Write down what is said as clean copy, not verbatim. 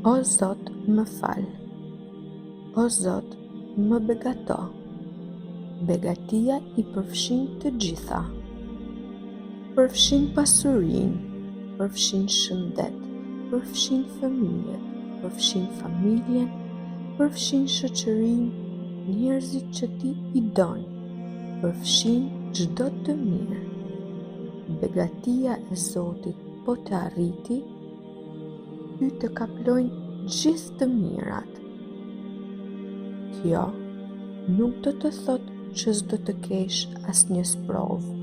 O Zot, më fal. O Zot, më begato. Begatia i përfshin të gjitha. Përfshin pasurinë, përfshin shëndet, përfshin fëmijët, përfshin familjen, përfshin shoqërinë, njerëzit që ti i don, përfshin çdo të mirë. Begatia e Zotit po të arriti, ty të kaplojnë gjithë të mirat. Kjo nuk do të thotë që s'do të kesh asnjë sprovë,